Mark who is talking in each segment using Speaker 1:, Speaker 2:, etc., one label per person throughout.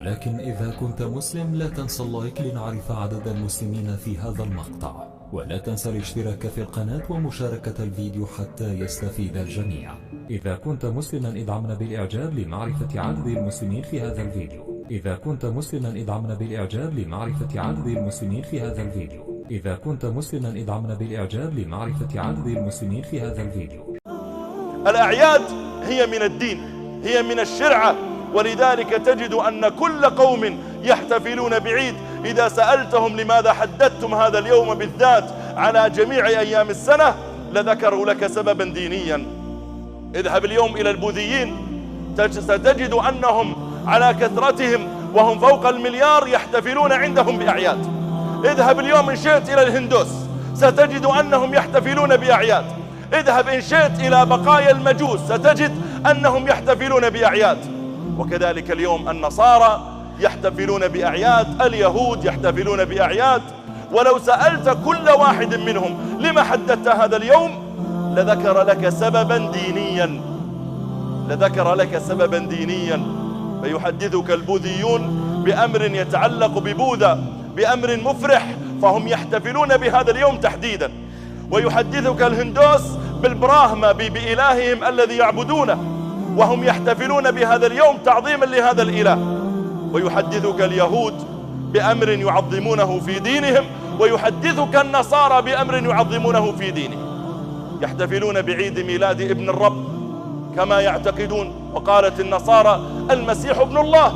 Speaker 1: لكن إذا كنت مسلم لا تنسى اللايك لنعرف عدد المسلمين في هذا المقطع، ولا تنسى الاشتراك في القناة ومشاركة الفيديو حتى يستفيد الجميع. إذا كنت مسلما ادعمنا بالإعجاب لمعرفة عدد المسلمين في هذا الفيديو. إذا كنت مسلما ادعمنا بالإعجاب لمعرفة عدد المسلمين في هذا الفيديو. إذا كنت مسلما ادعمنا بالإعجاب لمعرفة عدد المسلمين في هذا الفيديو.
Speaker 2: الأعياد هي من الدين، هي من الشرعة، ولذلك تجد أن كل قوم يحتفلون بعيد. إذا سألتهم لماذا حددتم هذا اليوم بالذات على جميع أيام السنة لذكروا لك سببا دينيا. اذهب اليوم إلى البوذيين ستجد أنهم على كثرتهم وهم فوق المليار يحتفلون عندهم بأعياد. اذهب اليوم إن شئت إلى الهندوس ستجد أنهم يحتفلون بأعياد. اذهب إن شئت إلى بقايا المجوس ستجد أنهم يحتفلون بأعياد. وكذلك اليوم النصارى يحتفلون بأعياد، اليهود يحتفلون بأعياد. ولو سألت كل واحد منهم لما حددت هذا اليوم لذكر لك سببا دينيا فيحدثك البوذيون بأمر يتعلق ببوذا، بأمر مفرح، فهم يحتفلون بهذا اليوم تحديدا. ويحدثك الهندوس بالبراهمة بإلههم الذي يعبدونه، وهم يحتفلون بهذا اليوم تعظيما لهذا الإله. ويحدثك اليهود بأمر يعظمونه في دينهم، ويحدثك النصارى بأمر يعظمونه في دينهم. يحتفلون بعيد ميلاد ابن الرب كما يعتقدون. وقالت النصارى المسيح ابن الله،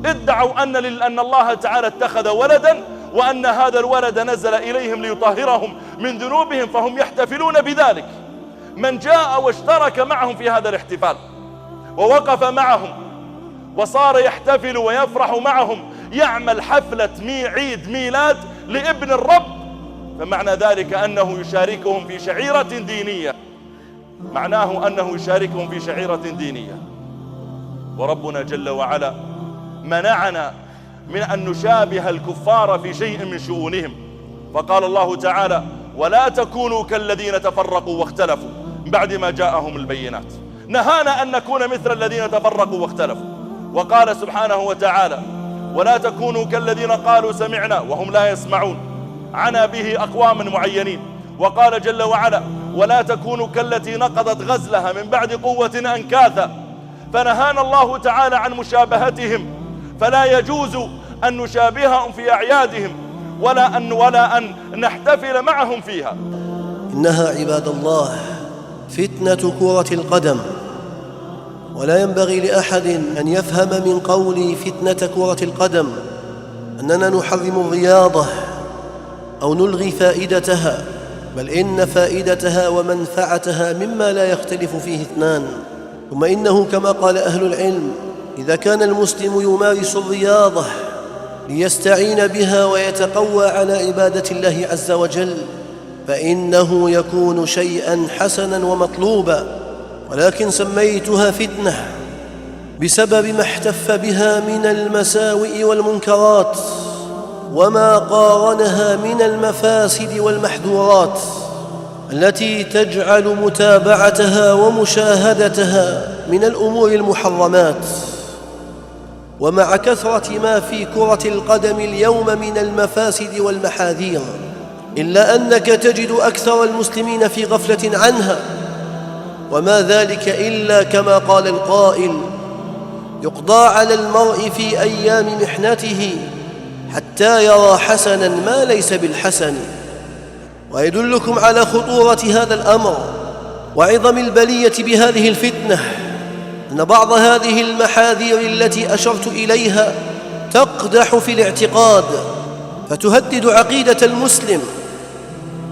Speaker 2: ادعوا أن الله تعالى اتخذ ولدا وأن هذا الولد نزل إليهم ليطهرهم من ذنوبهم، فهم يحتفلون بذلك. من جاء واشترك معهم في هذا الاحتفال ووقف معهم وصار يحتفل ويفرح معهم، يعمل حفلة عيد ميلاد لابن الرب، فمعنى ذلك أنه يشاركهم في شعيرة دينية، معناه أنه يشاركهم في شعيرة دينية. وربنا جل وعلا منعنا من أن نشابه الكفار في شيء من شؤونهم، فقال الله تعالى ولا تكونوا كالذين تفرقوا واختلفوا بعد ما جاءهم البينات. نهانا أن نكون مثل الذين تفرقوا واختلفوا. وقال سبحانه وتعالى ولا تكونوا كالذين قالوا سمعنا وهم لا يسمعون، عنا به أقواما معينين. وقال جل وعلا ولا تكونوا كالتي نقضت غزلها من بعد قوة أنكاثا. فنهانا الله تعالى عن مشابهتهم، فلا يجوز أن نشابههم في أعيادهم ولا أن نحتفل معهم فيها.
Speaker 3: إنها عباد الله فتنة كرة القدم، ولا ينبغي لأحد أن يفهم من قول فتنة كرة القدم أننا نحرم الرياضة أو نلغي فائدتها، بل إن فائدتها ومنفعتها مما لا يختلف فيه اثنان. ثم إنه كما قال أهل العلم إذا كان المسلم يمارس الرياضة ليستعين بها ويتقوى على عبادة الله عز وجل فإنه يكون شيئا حسنا ومطلوبا، ولكن سميتها فتنة بسبب ما احتف بها من المساوئ والمنكرات وما قارنها من المفاسد والمحذورات التي تجعل متابعتها ومشاهدتها من الأمور المحرمات. ومع كثرة ما في كرة القدم اليوم من المفاسد والمحاذير، إلا أنك تجد أكثر المسلمين في غفلة عنها، وما ذلك إلا كما قال القائل يقضى على المرء في أيام محنته حتى يرى حسنا ما ليس بالحسن. ويدلكم على خطورة هذا الأمر وعظم البلية بهذه الفتنة أن بعض هذه المحاذير التي أشرت إليها تقدح في الاعتقاد فتهدد عقيدة المسلم.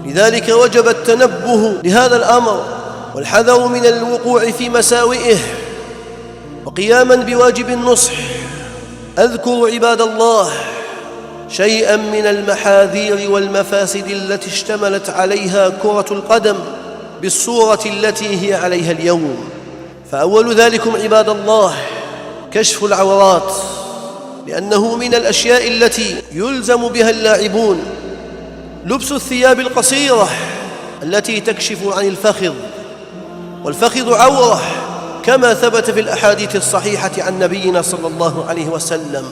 Speaker 3: لذلك وجب التنبه لهذا الأمر والحذر من الوقوع في مساوئه. وقياما بواجب النصح أذكر عباد الله شيئا من المحاذير والمفاسد التي اشتملت عليها كرة القدم بالصورة التي هي عليها اليوم. فأول ذلكم عباد الله كشف العورات، لأنه من الأشياء التي يلزم بها اللاعبون لبس الثياب القصيرة التي تكشف عن الفخذ، والفخذ عورة كما ثبت في الأحاديث الصحيحة عن نبينا صلى الله عليه وسلم.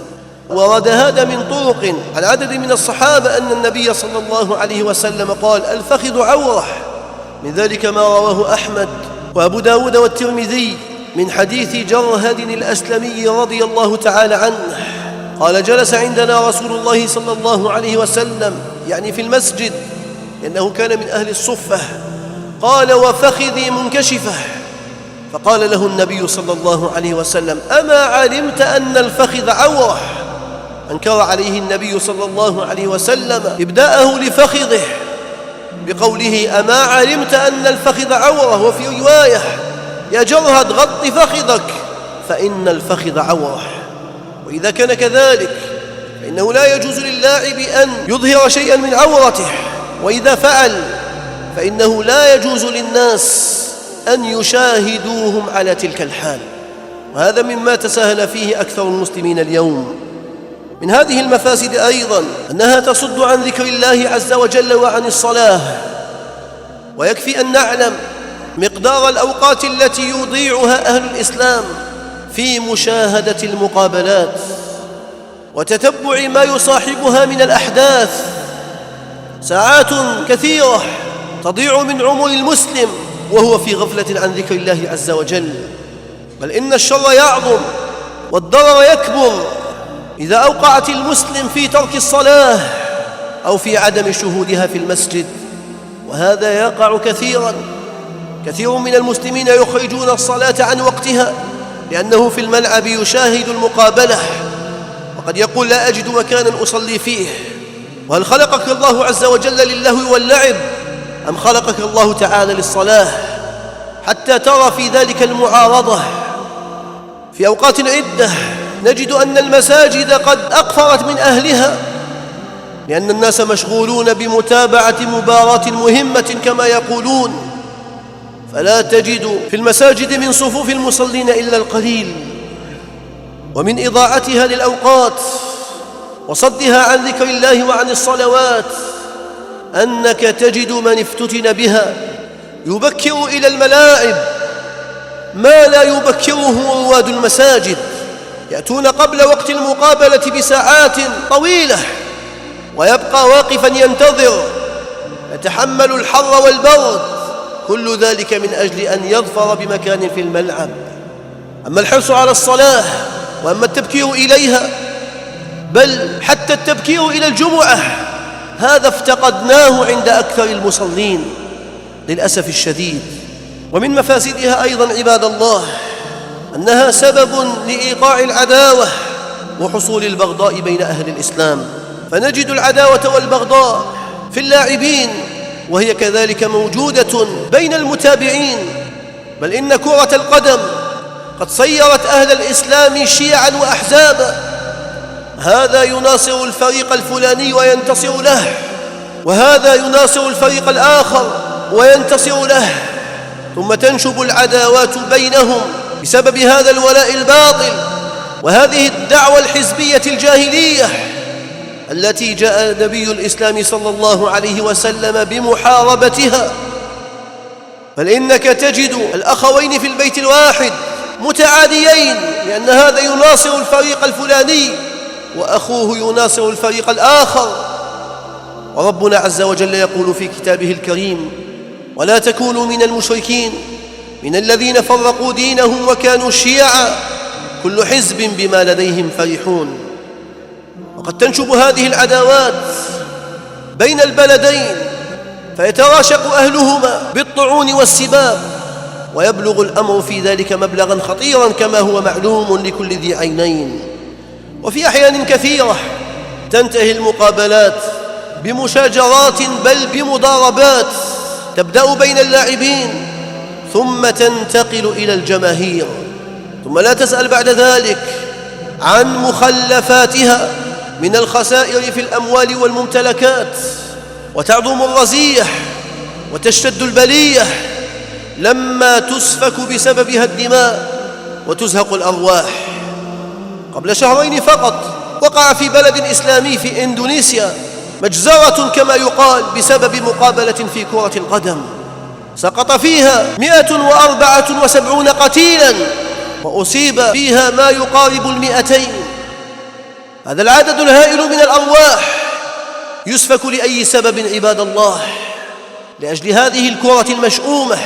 Speaker 3: ورد هذا من طرق عن عدد من الصحابة أن النبي صلى الله عليه وسلم قال: الفخذ عورة. من ذلك ما رواه أحمد وأبو داود والترمذي من حديث جرهد الأسلمي رضي الله تعالى عنه قال: جلس عندنا رسول الله صلى الله عليه وسلم، يعني في المسجد، لأنه كان من أهل الصفة. قال: وفخذي منكشفة. فقال له النبي صلى الله عليه وسلم: أما علمت أن الفخذ عورة؟ أنكر عليه النبي صلى الله عليه وسلم إبداءه لفخذه بقوله: أما علمت أن الفخذ عورة؟ وفي رواية: يا جرهد غط فخذك فإن الفخذ عورة. وإذا كان كذلك فإنه لا يجوز للاعب أن يظهر شيئا من عورته، وإذا فعل فإنه لا يجوز للناس أن يشاهدوهم على تلك الحال، وهذا مما تساهل فيه أكثر المسلمين اليوم. من هذه المفاسد أيضا أنها تصد عن ذكر الله عز وجل وعن الصلاة. ويكفي أن نعلم مقدار الأوقات التي يضيعها أهل الإسلام في مشاهدة المقابلات وتتبع ما يصاحبها من الأحداث. ساعات كثيرة تضيع من عمر المسلم وهو في غفلة عن ذكر الله عز وجل، بل إن الشر يعظم والضرر يكبر إذا أوقعت المسلم في ترك الصلاة أو في عدم شهودها في المسجد، وهذا يقع كثيرا. كثير من المسلمين يخرجون الصلاة عن وقتها لأنه في الملعب يشاهد المقابلة، وقد يقول: لا أجد مكانا أصلي فيه. وهل خلقك الله عز وجل للهو واللعب أم خلقك الله تعالى للصلاة؟ حتى ترى في ذلك المعارضة. في أوقات عدة نجد أن المساجد قد أقفرت من أهلها لأن الناس مشغولون بمتابعة مباراة مهمة كما يقولون، فلا تجد في المساجد من صفوف المصلين إلا القليل. ومن إضاعتها للأوقات وصدها عن ذكر الله وعن الصلوات أنك تجد من افتتن بها يبكر إلى الملاعب ما لا يبكره رواد المساجد، يأتون قبل وقت المقابلة بساعات طويلة ويبقى واقفا ينتظر، يتحمل الحر والبرد، كل ذلك من أجل أن يظفر بمكان في الملعب. أما الحرص على الصلاة وأما التبكير إليها، بل حتى التبكير إلى الجمعة، هذا افتقدناه عند أكثر المصلين للأسف الشديد. ومن مفاسدها أيضا عباد الله أنها سبب لإيقاع العداوة وحصول البغضاء بين أهل الإسلام، فنجد العداوة والبغضاء في اللاعبين، وهي كذلك موجودة بين المتابعين. بل إن كرة القدم قد صيرت أهل الإسلام شيعا وأحزابا، هذا يناصر الفريق الفلاني وينتصر له، وهذا يناصر الفريق الآخر وينتصر له، ثم تنشب العداوات بينهم بسبب هذا الولاء الباطل وهذه الدعوة الحزبية الجاهلية التي جاء نبي الإسلام صلى الله عليه وسلم بمحاربتها. بل إنك تجد الأخوين في البيت الواحد متعاديين، لأن هذا يناصر الفريق الفلاني وأخوه يناصر الفريق الآخر. وربنا عز وجل يقول في كتابه الكريم: ولا تكونوا من المشركين من الذين فرقوا دينهم وكانوا شيعا كل حزب بما لديهم فرحون. وقد تنشب هذه العداوات بين البلدين فيتراشق أهلهما بالطعون والسباب، ويبلغ الأمر في ذلك مبلغا خطيرا كما هو معلوم لكل ذي عينين. وفي أحيان كثيرة تنتهي المقابلات بمشاجرات بل بمضاربات تبدأ بين اللاعبين ثم تنتقل إلى الجماهير، ثم لا تسأل بعد ذلك عن مخلفاتها من الخسائر في الأموال والممتلكات، وتعظم الرزية وتشتد البلية لما تسفك بسببها الدماء وتزهق الأرواح. قبل شهرين فقط وقع في بلد إسلامي في إندونيسيا مجزرة كما يقال بسبب مقابلة في كرة القدم، سقط فيها 174 قتيلا، وأصيب فيها ما يقارب 200. هذا العدد الهائل من الأرواح يسفك لأي سبب عباد الله؟ لأجل هذه الكرة المشؤومة